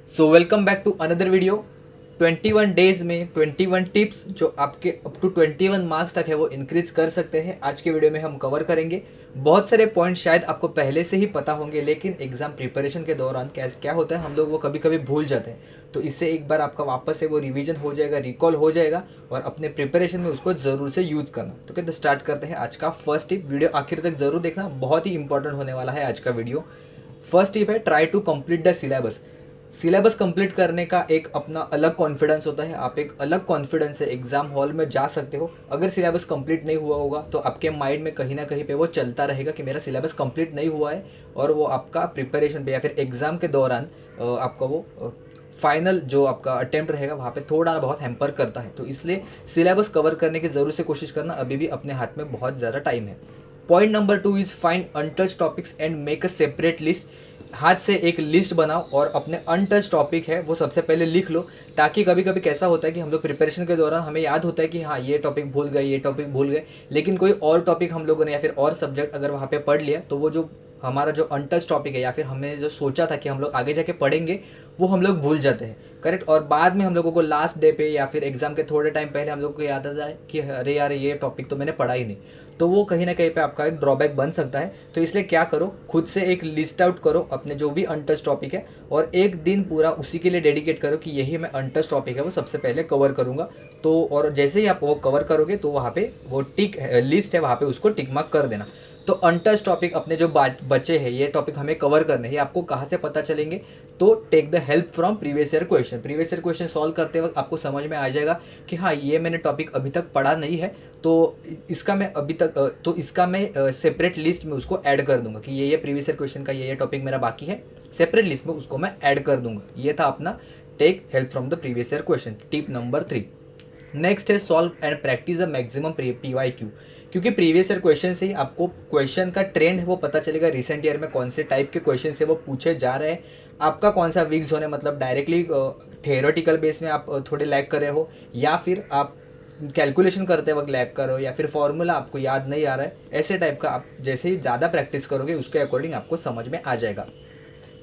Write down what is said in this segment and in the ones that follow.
So welcome back to another video. 21 days में 21 tips जो आपके अप टू 21 मार्क्स तक है वो इंक्रीज कर सकते हैं। आज के वीडियो में हम कवर करेंगे। बहुत सारे पॉइंट शायद आपको पहले से ही पता होंगे, लेकिन एग्जाम प्रिपरेशन के दौरान क्या होता है, हम लोग वो कभी कभी भूल जाते हैं। तो इससे एक बार आपका वापस से वो रिवीजन हो जाएगा, रिकॉल हो जाएगा और अपने प्रिपरेशन में उसको ज़रूर से यूज़ करना। तो कहते स्टार्ट करते हैं आज का फर्स्ट टिप। वीडियो आखिर तक ज़रूर देखना, बहुत ही इंपॉर्टेंट होने वाला है आज का वीडियो। फर्स्ट टिप है try to complete the syllabus. Syllabus complete करने का एक अपना अलग कॉन्फिडेंस होता है। आप एक अलग कॉन्फिडेंस से एग्जाम हॉल में जा सकते हो। अगर सिलेबस कंप्लीट नहीं हुआ होगा तो आपके माइंड में कहीं ना कहीं पे वो चलता रहेगा कि मेरा सिलेबस कंप्लीट नहीं हुआ है, और वो आपका प्रिपरेशन पे या फिर एग्जाम के दौरान आपका वो फाइनल जो आपका अटेम्प्ट रहेगा वहाँ पे थोड़ा बहुत हैम्पर करता है। तो इसलिए सिलेबस कवर करने की ज़रूर से कोशिश करना, अभी भी अपने हाथ में बहुत ज़्यादा टाइम है। Point number 2 is find untouch topics and make a separate list. हाथ से एक लिस्ट बनाओ और अपने अनटच टॉपिक है वो सबसे पहले लिख लो, ताकि कभी कभी कैसा होता है कि हम लोग प्रिपरेशन के दौरान हमें याद होता है कि हाँ ये टॉपिक भूल गए, ये टॉपिक भूल गए, लेकिन कोई और टॉपिक हम लोगों ने या फिर और सब्जेक्ट अगर वहाँ पे पढ़ लिया तो वो जो हमारा जो अनटच टॉपिक है या फिर हमने जो सोचा था कि हम लोग आगे जाके पढ़ेंगे वो हम लोग भूल जाते हैं। करेक्ट। और बाद में हम लोगों को लास्ट डे पे या फिर एग्जाम के थोड़े टाइम पहले हम लोग को याद आता है कि अरे यार ये टॉपिक तो मैंने पढ़ा ही नहीं। तो वो कहीं ना कहीं पे आपका एक ड्रॉबैक बन सकता है। तो इसलिए क्या करो, खुद से एक लिस्ट आउट करो अपने जो भी अनटच टॉपिक है और एक दिन पूरा उसी के लिए डेडिकेट करो कि यही मैं अनटच टॉपिक है वो सबसे पहले कवर करूँगा। तो और जैसे ही आप वो कवर करोगे तो वहाँ पे वो टिक लिस्ट है वहाँ पे उसको टिक मार्क कर देना। तो अनटच टॉपिक अपने जो बचे हैं ये टॉपिक हमें कवर करने हैं, आपको कहाँ से पता चलेंगे? तो take the help from previous year question. Previous year question solve करते वक्त आपको समझ में आ जाएगा कि हाँ ये मैंने टॉपिक अभी तक पढ़ा नहीं है, तो इसका मैं अभी तक तो इसका मैं सेपरेट लिस्ट में उसको ऐड कर दूंगा कि ये प्रीवियस ईयर क्वेश्चन का ये टॉपिक मेरा बाकी है, सेपरेट लिस्ट में उसको मैं ऐड कर दूंगा। ये था अपना take help from the previous year question, tip number 3। Next है solve and practice the maximum PYQ। क्योंकि प्रीवियस ईयर क्वेश्चन से ही आपको क्वेश्चन का ट्रेंड है वो पता चलेगा, रिसेंट ईयर में कौन से टाइप के क्वेश्चन से वो पूछे जा रहे हैं, आपका कौन सा वीक जोन है, मतलब डायरेक्टली थियोरेटिकल बेस में आप थोड़े लैग कर रहे हो या फिर आप कैलकुलेशन करते वक्त लैग कर रहे हो या फिर फॉर्मूला आपको याद नहीं आ रहा है। ऐसे टाइप का आप जैसे ही ज़्यादा प्रैक्टिस करोगे उसके अकॉर्डिंग आपको समझ में आ जाएगा।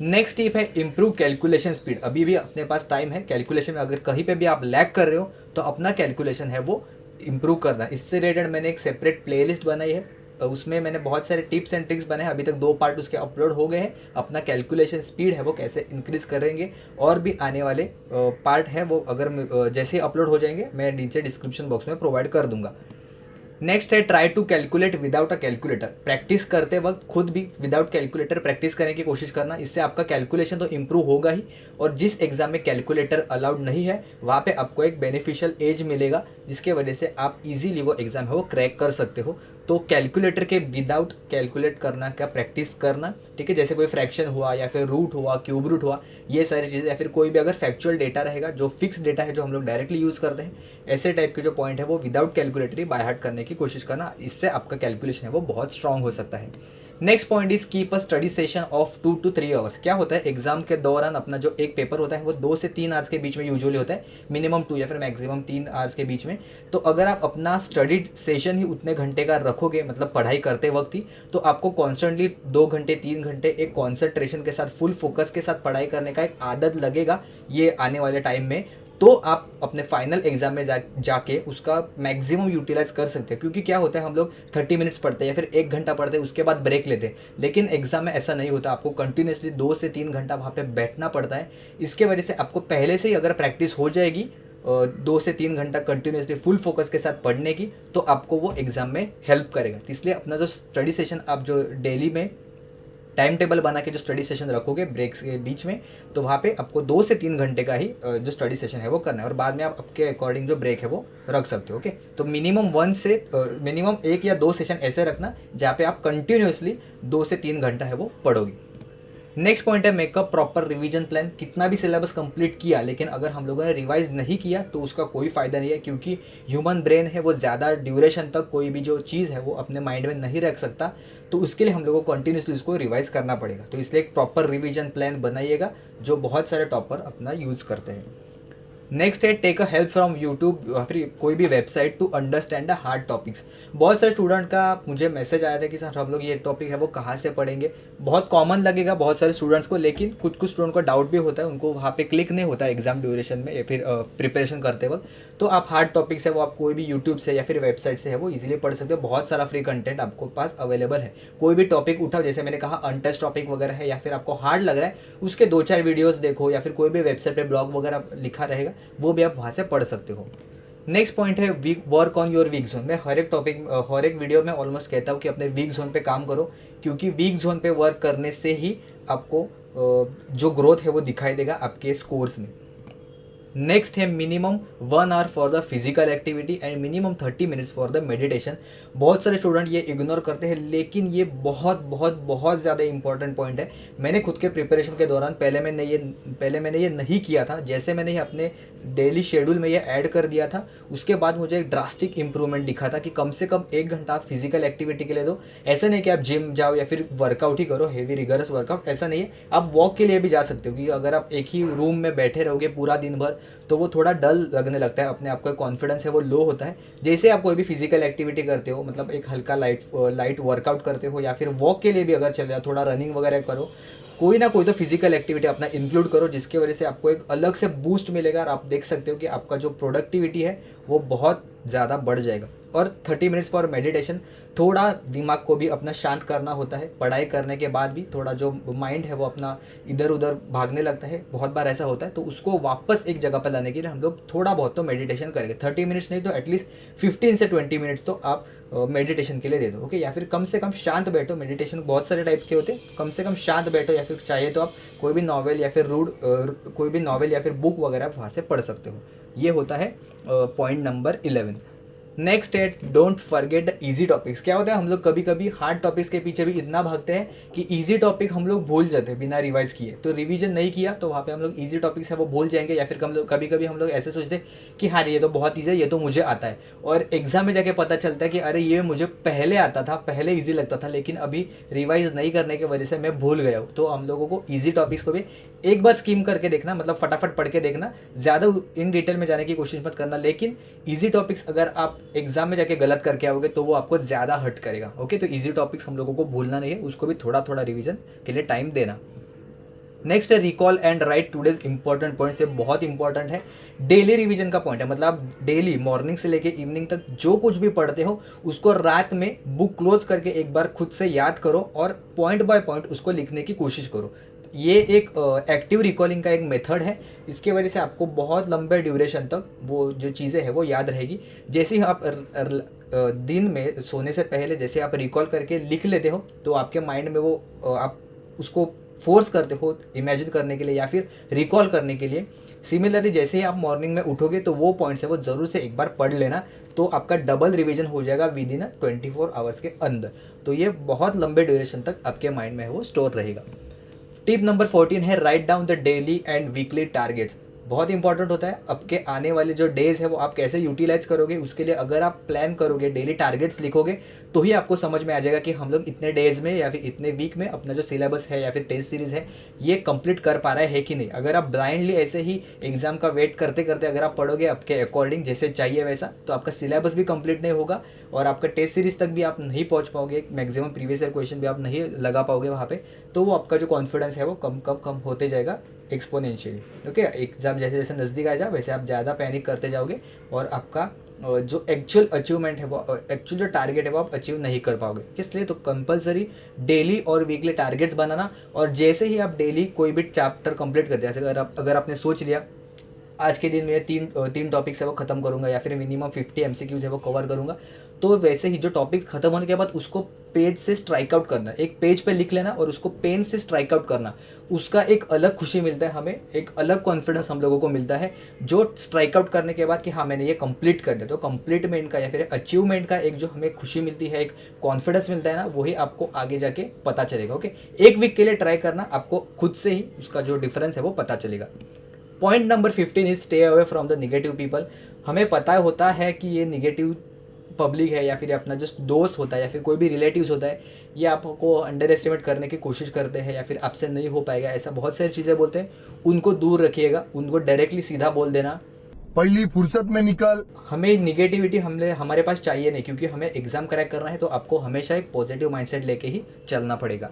नेक्स्ट टिप है इम्प्रूव कैलकुलेशन स्पीड। अभी भी अपने पास टाइम है, कैलकुलेशन में अगर कहीं पे भी आप लैग कर रहे हो तो अपना कैलकुलेशन है वो इम्प्रूव करना। इससे रिलेटेड मैंने एक सेपरेट प्लेलिस्ट बनाई है, उसमें मैंने बहुत सारे टिप्स एंड ट्रिक्स बनाए हैं। अभी तक 2 पार्ट उसके अपलोड हो गए हैं। अपना कैलकुलेशन स्पीड है वो कैसे इंक्रीज करेंगे और भी आने वाले पार्ट है वो अगर जैसे ही अपलोड हो जाएंगे मैं नीचे डिस्क्रिप्शन बॉक्स में प्रोवाइड कर दूंगा। नेक्स्ट है try to calculate without a calculator. Practice करते वक्त खुद भी विदाउट कैलकुलेटर प्रैक्टिस करने की कोशिश करना, इससे आपका कैलकुलेशन तो इंप्रूव होगा ही, और जिस एग्जाम में कैलकुलेटर अलाउड नहीं है वहाँ पे आपको एक बेनिफिशियल एज मिलेगा जिसके वजह से आप इजीली वो एग्जाम है वो क्रैक कर सकते हो। तो कैलकुलेटर के विदाउट कैलकुलेट करना का प्रैक्टिस करना, ठीक है। जैसे कोई फ्रैक्शन हुआ या फिर रूट हुआ, क्यूब रूट हुआ, ये सारी चीज़ें, या फिर कोई भी अगर फैक्चुअल डेटा रहेगा जो फिक्स डेटा है जो हम लोग डायरेक्टली यूज़ करते हैं, ऐसे टाइप के जो पॉइंट है वो विदाउट कैलकुलेटरी बाय हार्ट करने की कोशिश करना। इससे आपका कैलकुलेशन है वो बहुत स्ट्रांग हो सकता है। Next point is keep a study session of 2 to 3 hours. क्या होता है एग्जाम के दौरान अपना जो एक पेपर होता है वो 2 से 3 आवर्स के बीच में यूजुअली होता है, मिनिमम 2 या फिर मैक्सिमम 3 आवर्स के बीच में। तो अगर आप अपना स्टडी सेशन ही उतने घंटे का रखोगे, मतलब पढ़ाई करते वक्त ही, तो आपको कॉन्स्टेंटली 2 घंटे 3 घंटे एक कॉन्सेंट्रेशन के साथ फुल फोकस के साथ पढ़ाई करने का एक आदत लगेगा ये आने वाले टाइम में। तो आप अपने फाइनल एग्जाम में जाके उसका मैक्सिमम यूटिलाइज कर सकते हैं। क्योंकि क्या होता है हम लोग 30 मिनट्स पढ़ते हैं या फिर 1 घंटा पढ़ते हैं उसके बाद ब्रेक लेते हैं, लेकिन एग्जाम में ऐसा नहीं होता। आपको कंटिन्यूसली 2 से 3 घंटा वहाँ पे बैठना पड़ता है। इसके वजह से आपको पहले से ही अगर प्रैक्टिस हो जाएगी 2 से 3 घंटा कंटिन्यूसली फुल फोकस के साथ पढ़ने की, तो आपको वो एग्जाम में हेल्प करेगा। तो इसलिए अपना जो स्टडी सेशन आप जो डेली में टाइम टेबल बना के जो स्टडी सेशन रखोगे ब्रेक्स के बीच में, तो वहाँ पे आपको 2 से 3 घंटे का ही जो स्टडी सेशन है वो करना है, और बाद में आप आपके अकॉर्डिंग जो ब्रेक है वो रख सकते हो। ओके, तो मिनिमम 1 या 2 सेशन ऐसे रखना जहाँ पे आप कंटिन्यूसली 2 से 3 घंटा है वो पढ़ोगे। नेक्स्ट पॉइंट है मेकअप प्रॉपर रिवीजन प्लान। कितना भी सिलेबस कंप्लीट किया लेकिन अगर हम लोगों ने रिवाइज नहीं किया तो उसका कोई फ़ायदा नहीं है, क्योंकि ह्यूमन ब्रेन है वो ज़्यादा ड्यूरेशन तक कोई भी जो चीज़ है वो अपने माइंड में नहीं रख सकता। तो उसके लिए हम लोगों को कंटिन्यूसली उसको रिवाइज करना पड़ेगा। तो इसलिए एक प्रॉपर रिवीजन प्लान बनाइएगा जो बहुत सारे टॉपर अपना यूज़ करते हैं। नेक्स्ट है take a help from YouTube या फिर कोई भी website to understand the hard topics. बहुत सारे स्टूडेंट का मुझे मैसेज आया था कि सर हम लोग ये टॉपिक है वो कहाँ से पढ़ेंगे। बहुत कॉमन लगेगा बहुत सारे स्टूडेंट्स को, लेकिन कुछ कुछ स्टूडेंट को डाउट भी होता है, उनको वहाँ पे क्लिक नहीं होता है एग्जाम ड्यूरेशन में या फिर प्रिपरेशन करते वक्त। तो आप हार्ड टॉपिक्स है वो आप कोई भी यूट्यूब से या फिर वेबसाइट से है वो इजीली पढ़ सकते हो। बहुत सारा फ्री कंटेंट आपको पास अवेलेबल है। कोई भी टॉपिक उठाओ, जैसे मैंने कहा अनटच टॉपिक वगैरह है या फिर आपको हार्ड लग रहा है, उसके 2-4 वीडियोस देखो या फिर कोई भी वेबसाइट पे ब्लॉग वगैरह लिखा रहेगा वो भी आप वहाँ से पढ़ सकते हो। नेक्स्ट पॉइंट है weak work on your weak zone. मैं हर एक वीडियो में ऑलमोस्ट कहता हूँ कि अपने वीक जोन पे काम करो, क्योंकि वीक जोन पे वर्क करने से ही आपको जो ग्रोथ है वो दिखाई देगा आपके स्कोर्स में। नेक्स्ट है minimum 1 hour for the physical activity and minimum 30 minutes for the meditation. बहुत सारे स्टूडेंट ये इग्नोर करते हैं, लेकिन ये बहुत बहुत बहुत ज़्यादा इंपॉर्टेंट पॉइंट है। मैंने खुद के प्रिपरेशन के दौरान पहले मैंने ये नहीं किया था। जैसे मैंने ये अपने डेली शेड्यूल में ये ऐड कर दिया था, उसके बाद मुझे एक ड्रास्टिक इंप्रूवमेंट दिखा था कि कम से कम 1 घंटा आप फिजिकल एक्टिविटी के लिए दो। ऐसा नहीं कि आप जिम जाओ या फिर वर्कआउट ही करो, हेवी रिगरस वर्कआउट, ऐसा नहीं है। आप वॉक के लिए भी जा सकते हो, क्योंकि अगर आप एक ही रूम में बैठे रहोगे पूरा दिन भर तो वो थोड़ा डल लगने लगता है, अपने आप का कॉन्फिडेंस है वो लो होता है। जैसे आप कोई भी फिजिकल एक्टिविटी करते हो, मतलब एक हल्का लाइट वर्कआउट करते हो या फिर वॉक के लिए भी अगर चले जाओ, थोड़ा रनिंग वगैरह करो, कोई ना कोई तो फिजिकल एक्टिविटी अपना इंक्लूड करो, जिसकी वजह से आपको एक अलग से बूस्ट मिलेगा और आप देख सकते हो कि आपका जो प्रोडक्टिविटी है वो बहुत ज़्यादा बढ़ जाएगा। और 30 मिनट्स फॉर मेडिटेशन, थोड़ा दिमाग को भी अपना शांत करना होता है। पढ़ाई करने के बाद भी थोड़ा जो माइंड है वो अपना इधर उधर भागने लगता है, बहुत बार ऐसा होता है, तो उसको वापस एक जगह पर लाने के लिए हम लोग थोड़ा बहुत तो मेडिटेशन करेंगे। 30 मिनट्स नहीं तो एटलीस्ट 15 से 20 मिनट्स तो आप मेडिटेशन के लिए दे दो, ओके। या फिर कम से कम शांत बैठो। मेडिटेशन बहुत सारे टाइप के होते हैं, कम से कम शांत बैठो, या फिर चाहिए तो आप कोई भी नॉवेल या फिर कोई भी नॉवेल या फिर बुक वगैरह आप वहाँ से पढ़ सकते हो। ये होता है पॉइंट नंबर 11। नेक्स्ट है don't forget the easy topics. क्या होता है, हम लोग कभी कभी हार्ड टॉपिक्स के पीछे भी इतना भागते हैं कि इजी टॉपिक हम लोग भूल जाते हैं बिना रिवाइज किए। तो रिवीजन नहीं किया तो वहाँ पे हम लोग इजी टॉपिक्स है वो भूल जाएंगे, या फिर कभी कभी हम लोग ऐसे सोचते हैं कि हाँ ये तो बहुत ईजी है, ये तो मुझे आता है, और एग्जाम में जाके पता चलता है कि अरे ये मुझे पहले आता था, पहले ईजी लगता था, लेकिन अभी रिवाइज नहीं करने की वजह से मैं भूल गया हूँ। तो हम लोगों को ईजी टॉपिक्स को भी एक बार स्कीम करके देखना, मतलब फटाफट पढ़ के देखना, ज़्यादा इन डिटेल में जाने की कोशिश मत करना। लेकिन इजी टॉपिक्स अगर आप एग्जाम में जाके गलत करके आओगे तो वो आपको ज़्यादा हर्ट करेगा, ओके। तो इजी टॉपिक्स हम लोगों को भूलना नहीं है, उसको भी थोड़ा थोड़ा रिवीजन के लिए टाइम देना। नेक्स्ट है recall and right today's important points. ये बहुत इंपॉर्टेंट है, डेली रिवीजन का पॉइंट है। मतलब आप डेली मॉर्निंग से लेके इवनिंग तक जो कुछ भी पढ़ते हो उसको रात में बुक क्लोज करके एक बार खुद से याद करो और पॉइंट बाय पॉइंट उसको लिखने की कोशिश करो। ये एक एक्टिव रिकॉलिंग का एक मेथड है। इसके वजह से आपको बहुत लंबे ड्यूरेशन तक वो जो चीज़ें हैं वो याद रहेगी। जैसे ही आप दिन में सोने से पहले जैसे आप रिकॉल करके लिख लेते हो तो आपके माइंड में वो आप उसको फोर्स करते हो इमेजिन करने के लिए या फिर रिकॉल करने के लिए। सिमिलरली जैसे ही आप मॉर्निंग में उठोगे तो वो पॉइंट्स है वो ज़रूर से एक बार पढ़ लेना, तो आपका डबल रिवीजन हो जाएगा विद इन 24 आवर्स के अंदर। तो ये बहुत लंबे ड्यूरेशन तक आपके माइंड में है वो स्टोर रहेगा। टिप नंबर 14 है write down the daily and weekly targets. बहुत इंपॉर्टेंट होता है आपके आने वाले जो डेज है वो आप कैसे यूटिलाइज करोगे, उसके लिए अगर आप प्लान करोगे, डेली टारगेट्स लिखोगे, तो ही आपको समझ में आ जाएगा कि हम लोग इतने डेज में या फिर इतने वीक में अपना जो सिलेबस है या फिर टेस्ट सीरीज है ये कंप्लीट कर पा रहा है कि नहीं। अगर आप ब्लाइंडली ऐसे ही एग्जाम का वेट करते करते अगर आप पढ़ोगे आपके अकॉर्डिंग जैसे चाहिए वैसा, तो आपका सिलेबस भी कंप्लीट नहीं होगा और आपका टेस्ट सीरीज तक भी आप नहीं पहुंच पाओगे, मैक्सिमम प्रीवियस ईयर क्वेश्चन भी आप नहीं लगा पाओगे वहाँ पे। तो वो आपका जो कॉन्फिडेंस है वो कम होते जाएगा एक्सपोनेंशियली, ओके। एग्जाम जैसे जैसे नज़दीक आ जाए वैसे आप ज़्यादा पैनिक करते जाओगे और आपका जो एक्चुअल अचीवमेंट है वो एक्चुअल जो टारगेट है वो आप अचीव नहीं कर पाओगे। इसलिए तो कंपलसरी डेली और वीकली टारगेट्स बनाना, और जैसे ही आप डेली कोई भी चैप्टर कंप्लीट करते हैं, जैसे अगर आपने सोच लिया आज के दिन में तीन टॉपिक्स है वो खत्म करूंगा या फिर मिनिमम 50 MCQs है वो कवर करूंगा, तो वैसे ही जो टॉपिक खत्म होने के बाद उसको पेज से स्ट्राइक आउट करना, एक पेज पे लिख लेना और उसको पेन से स्ट्राइक आउट करना। उसका एक अलग खुशी मिलता है हमें, एक अलग कॉन्फिडेंस हम लोगों को मिलता है जो स्ट्राइक आउट करने के बाद कि हाँ मैंने ये कंप्लीट कर दिया। तो कंप्लीटमेंट का या फिर अचीवमेंट का एक जो हमें खुशी मिलती है, एक कॉन्फिडेंस मिलता है ना, वही आपको आगे जाके पता चलेगा, ओके। एक वीक के लिए ट्राई करना, आपको खुद से ही उसका जो डिफरेंस है वो पता चलेगा। Point number 15 is stay away from the negative people. हमें पता होता है कि ये निगेटिव पब्लिक है या फिर अपना जो दोस्त होता है या फिर कोई भी रिलेटिव्स होता है, ये आपको अंडर एस्टिमेट करने की कोशिश करते हैं या फिर आपसे नहीं हो पाएगा, ऐसा बहुत सारी चीज़ें बोलते हैं। उनको दूर रखिएगा, उनको डायरेक्टली सीधा बोल देना, पहली फुर्सत में निकल। हमें निगेटिविटी हमारे पास चाहिए नहीं, क्योंकि हमें एग्जाम क्रैक करना है। तो आपको हमेशा एक पॉजिटिव माइंडसेट लेके ही चलना पड़ेगा।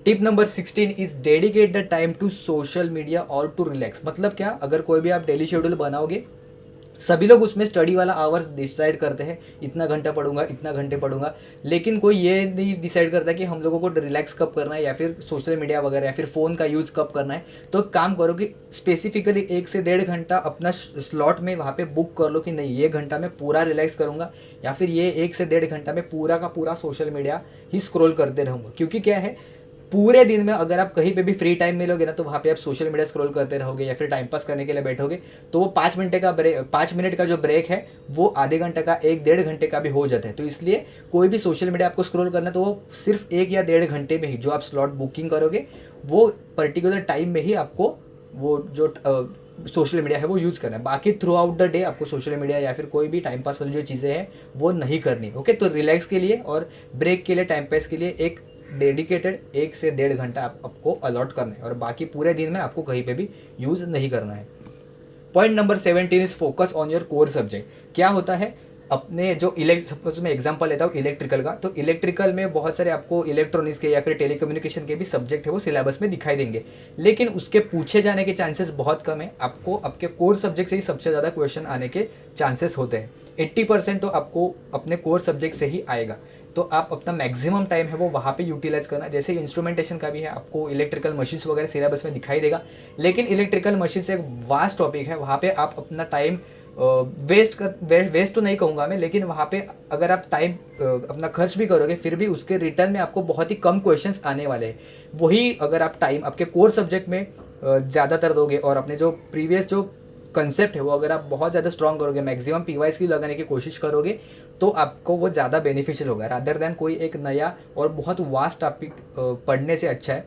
Tip number 16 is dedicate the time to social media और टू रिलैक्स। मतलब क्या, अगर कोई भी आप डेली शेड्यूल बनाओगे, सभी लोग उसमें स्टडी वाला आवर्स डिसाइड करते हैं, इतना घंटा पढ़ूंगा, इतना घंटे पढ़ूंगा, लेकिन कोई ये नहीं डिसाइड करता कि हम लोगों को रिलैक्स कब करना है, या फिर सोशल मीडिया वगैरह या फिर फ़ोन का यूज़ कब करना है। तो एक काम करो कि स्पेसिफिकली 1 से 1.5 घंटा अपना स्लॉट में वहाँ पे बुक कर लो कि नहीं, ये घंटा मैं पूरा रिलैक्स करूँगा, या फिर ये 1 से 1.5 घंटा में पूरा का पूरा सोशल मीडिया ही स्क्रॉल करते रहूँगा। क्योंकि क्या है, पूरे दिन में अगर आप कहीं पे भी फ्री टाइम मिलोगे ना, तो वहाँ पे आप सोशल मीडिया स्क्रॉल करते रहोगे या फिर टाइम पास करने के लिए बैठोगे, तो वो 5 मिनट का जो ब्रेक है वो आधे घंटे का, 1-1.5 घंटे का भी हो जाता है। तो इसलिए कोई भी सोशल मीडिया आपको स्क्रॉल करना है तो वो सिर्फ 1 या 1.5 घंटे में ही, जो आप स्लॉट बुकिंग करोगे वो पर्टिकुलर टाइम में ही आपको वो जो सोशल मीडिया है वो यूज़ करना है। बाकी थ्रू आउट द डे आपको सोशल मीडिया या फिर कोई भी टाइम पास वाली जो चीज़ें हैं वो नहीं करनी। ओके, तो रिलैक्स के लिए और ब्रेक के लिए, टाइम पास के लिए एक डेडिकेटेड 1 से 1.5 घंटा आपको अलॉट करना है, और बाकी पूरे दिन में आपको कहीं पे भी यूज़ नहीं करना है। Point number 17 is focus on your core subject. क्या होता है, अपने जो सपोज मैं एग्जांपल लेता हूँ इलेक्ट्रिकल का, तो इलेक्ट्रिकल में बहुत सारे आपको इलेक्ट्रॉनिक्स के या फिर टेलीकम्युनिकेशन के भी सब्जेक्ट है वो सिलेबस में दिखाई देंगे, लेकिन उसके पूछे जाने के चांसेस बहुत कम है। आपको आपके कोर सब्जेक्ट से ही सबसे ज़्यादा क्वेश्चन आने के चांसेस होते हैं। 80% तो आपको अपने कोर सब्जेक्ट से ही आएगा। तो आप अपना मैक्सिमम टाइम है वो वहाँ पे यूटिलाइज करना। जैसे इंस्ट्रूमेंटेशन का भी है, आपको इलेक्ट्रिकल मशीन्स वगैरह सिलेबस में दिखाई देगा, लेकिन इलेक्ट्रिकल मशीन्स एक वास्ट टॉपिक है, वहाँ पे आप अपना टाइम वेस्ट तो नहीं कहूँगा मैं, लेकिन वहाँ पे अगर आप टाइम अपना खर्च भी करोगे फिर भी उसके रिटर्न में आपको बहुत ही कम क्वेश्चंस आने वाले हैं। वही अगर आप टाइम आपके कोर सब्जेक्ट में ज़्यादातर दोगे और अपने जो प्रीवियस जो कंसेप्ट है वो अगर आप बहुत ज़्यादा स्ट्रॉन्ग करोगे, मैक्सिमम पीवाईस की लगाने की कोशिश करोगे, तो आपको वो ज़्यादा बेनिफिशियल होगा रादर देन कोई एक नया और बहुत वास्ट टॉपिक पढ़ने से अच्छा है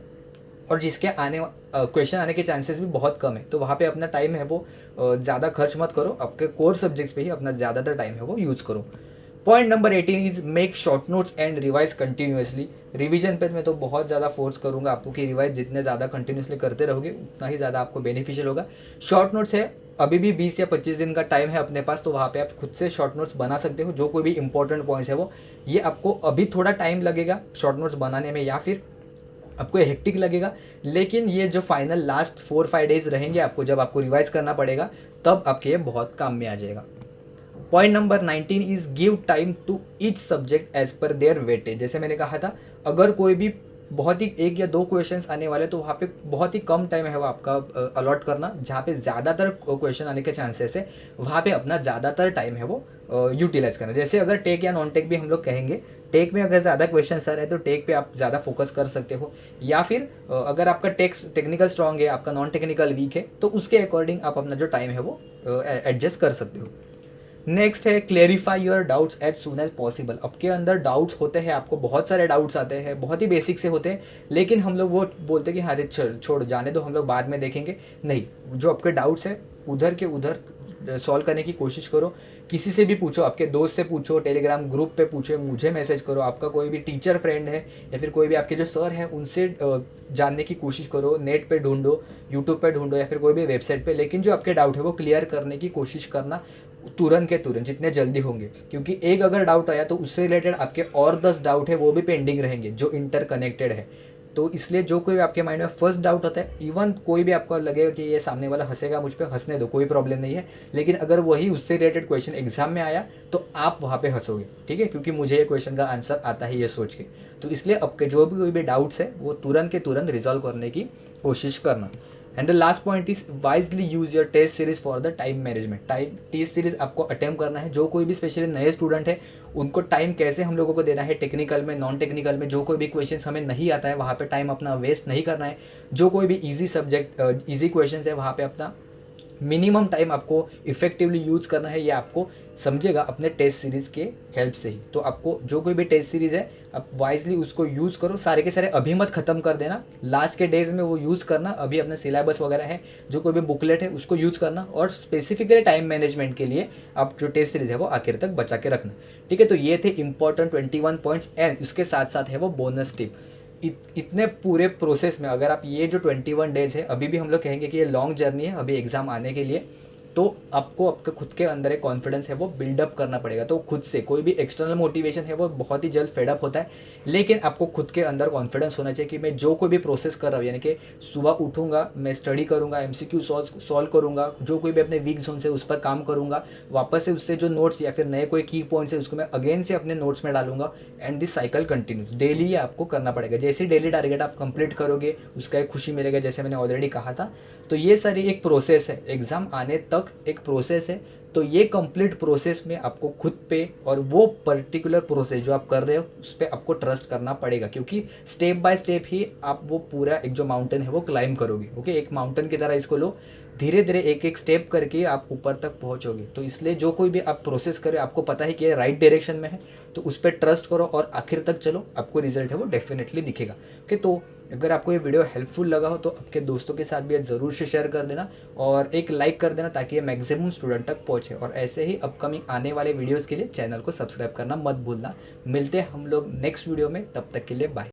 और जिसके क्वेश्चन आने के चांसेस भी बहुत कम है। तो वहाँ पे अपना टाइम है वो ज़्यादा खर्च मत करो, आपके कोर सब्जेक्ट्स पे ही अपना ज़्यादातर टाइम है वो यूज़ करो। Point number 18 is make short notes and revise continuously. Revision पे मैं तो बहुत ज़्यादा फोर्स करूँगा आपको कि रिवाइज जितने ज़्यादा कंटिन्यूसली करते रहोगे उतना ही ज़्यादा आपको बेनिफिशियल होगा। शॉर्ट नोट्स है, अभी भी 20 या 25 दिन का टाइम है अपने पास, तो वहाँ पे आप खुद से शॉर्ट नोट्स बना सकते हो। जो कोई भी इंपॉर्टेंट पॉइंट्स है वो, ये आपको अभी थोड़ा टाइम लगेगा शॉर्ट नोट्स बनाने में या फिर आपको हेक्टिक लगेगा, लेकिन ये जो फाइनल लास्ट 4-5 डेज रहेंगे आपको, जब आपको रिवाइज करना पड़ेगा तब आपके ये बहुत काम में आ जाएगा। Point number 19 is give time to each subject as per their weightage. जैसे मैंने कहा था, अगर कोई भी बहुत ही 1 या 2 क्वेश्चंस आने वाले तो वहाँ पे बहुत ही कम टाइम है वो आपका अलॉट करना। जहाँ पे ज़्यादातर क्वेश्चन आने के चांसेस है वहाँ पे अपना ज़्यादातर टाइम है वो यूटिलाइज करना। जैसे अगर टेक या नॉन टेक भी हम लोग कहेंगे, टेक में अगर ज़्यादा क्वेश्चन आ रहे हैं तो टेक पे आप ज़्यादा फोकस कर सकते हो, या फिर अगर आपका टेक्निकल स्ट्रॉन्ग है, आपका नॉन टेक्निकल वीक है, तो उसके अकॉर्डिंग आप अपना जो टाइम है वो एडजस्ट कर सकते हो। नेक्स्ट है clarify your doubts as soon as possible. आपके अंदर डाउट्स होते हैं, आपको बहुत सारे डाउट्स आते हैं, बहुत ही बेसिक से होते हैं, लेकिन हम लोग वो बोलते हैं कि अरे छोड़ जाने दो, हम लोग बाद में देखेंगे। नहीं, जो आपके डाउट्स है उधर के उधर सॉल्व करने की कोशिश करो। किसी से भी पूछो, आपके दोस्त से पूछो, टेलीग्राम ग्रुप पे पूछो, मुझे मैसेज करो, आपका कोई भी टीचर फ्रेंड है या फिर कोई भी आपके जो सर हैं उनसे जानने की कोशिश करो। नेट पे ढूंढो, यूट्यूब पे ढूंढो या फिर कोई भी वेबसाइट पे, लेकिन जो आपके डाउट है वो क्लियर करने की कोशिश करना तुरंत के तुरंत, जितने जल्दी होंगे। क्योंकि एक अगर डाउट आया तो उससे रिलेटेड आपके और 10 डाउट है वो भी पेंडिंग रहेंगे जो इंटरकनेक्टेड है। तो इसलिए जो कोई आपके माइंड में फर्स्ट डाउट होता है, इवन कोई भी आपको लगेगा कि ये सामने वाला हंसेगा मुझ पे, हंसने दो, कोई प्रॉब्लम नहीं है, लेकिन अगर वही उससे रिलेटेड क्वेश्चन एग्जाम में आया तो आप वहाँ पे हंसोगे, ठीक है, क्योंकि मुझे ये क्वेश्चन का आंसर आता है ये सोच के। तो इसलिए आपके जो भी कोई भी डाउट्स है वो तुरंत के तुरंत रिजॉल्व करने की कोशिश करना। And the last point is wisely use your test series for the time management. Time test series आपको अटेम्प्ट करना है। जो कोई भी स्पेशली नए स्टूडेंट है उनको टाइम कैसे हम लोगों को देना है, टेक्निकल में, नॉन टेक्निकल में, जो कोई भी क्वेश्चन हमें नहीं आता है वहाँ पे टाइम अपना वेस्ट नहीं करना है। जो कोई भी ईजी सब्जेक्ट ईजी क्वेश्चन है वहाँ पे अपना मिनिमम टाइम आपको इफेक्टिवली यूज करना है। ये आपको समझेगा अपने टेस्ट सीरीज़ के हेल्प से ही। तो आपको जो कोई भी टेस्ट सीरीज़ है आप वाइजली उसको यूज़ करो। सारे के सारे अभी मत ख़त्म कर देना, लास्ट के डेज में वो यूज़ करना। अभी अपना सिलेबस वगैरह है, जो कोई भी बुकलेट है उसको यूज़ करना, और स्पेसिफिकली टाइम मैनेजमेंट के लिए आप जो टेस्ट सीरीज़ है वो आखिर तक बचा के रखना, ठीक है। तो ये थे इंपॉर्टेंट 21 पॉइंट्स, एंड उसके साथ साथ है वो बोनस टिप। इतने पूरे प्रोसेस में अगर आप ये जो 21 डेज है, अभी भी हम लोग कहेंगे कि ये लॉन्ग जर्नी है अभी एग्ज़ाम आने के लिए, तो आपको आपके खुद के अंदर एक कॉन्फिडेंस है वो बिल्डअप करना पड़ेगा। तो खुद से कोई भी एक्सटर्नल मोटिवेशन है वो बहुत ही जल्द फेडअप होता है, लेकिन आपको खुद के अंदर कॉन्फिडेंस होना चाहिए कि मैं जो कोई भी प्रोसेस कर रहा हूँ, यानी कि सुबह उठूंगा, मैं स्टडी करूंगा, MCQ सॉल्व करूंगा, जो कोई भी अपने वीक जोन से उस पर काम करूंगा, वापस से उससे जो नोट्स या फिर नए कोई की पॉइंट्स है उसको मैं अगेन से अपने नोट्स में डालूंगा, and this cycle continues. Daily ये आपको करना पड़ेगा। जैसे डेली टारगेट आप कंप्लीट करोगे उसका एक खुशी मिलेगा, जैसे मैंने ऑलरेडी कहा था। तो ये सारी एक प्रोसेस है, एग्ज़ाम आने तक एक प्रोसेस है। तो ये कंप्लीट प्रोसेस में आपको खुद पे और वो पर्टिकुलर प्रोसेस जो आप कर रहे हो उस पर आपको ट्रस्ट करना पड़ेगा, क्योंकि स्टेप बाय स्टेप ही आप वो पूरा एक जो माउंटेन है वो क्लाइम करोगे। ओके, एक माउंटेन की तरह इसको लो, धीरे धीरे एक एक स्टेप करके आप ऊपर तक पहुंचोगे। तो इसलिए जो कोई भी आप प्रोसेस करें, आपको पता है कि ये राइट डायरेक्शन में है, तो उस पर ट्रस्ट करो और आखिर तक चलो, आपको रिजल्ट है वो डेफिनेटली दिखेगा। ओके, तो अगर आपको ये वीडियो हेल्पफुल लगा हो तो आपके दोस्तों के साथ भी ज़रूर से शेयर कर देना और एक लाइक कर देना, ताकि ये मैक्सिमम स्टूडेंट तक पहुँचे। और ऐसे ही अपकमिंग आने वाले वीडियोज़ के लिए चैनल को सब्सक्राइब करना मत भूलना। मिलते हैं हम लोग नेक्स्ट वीडियो में, तब तक के लिए बाय।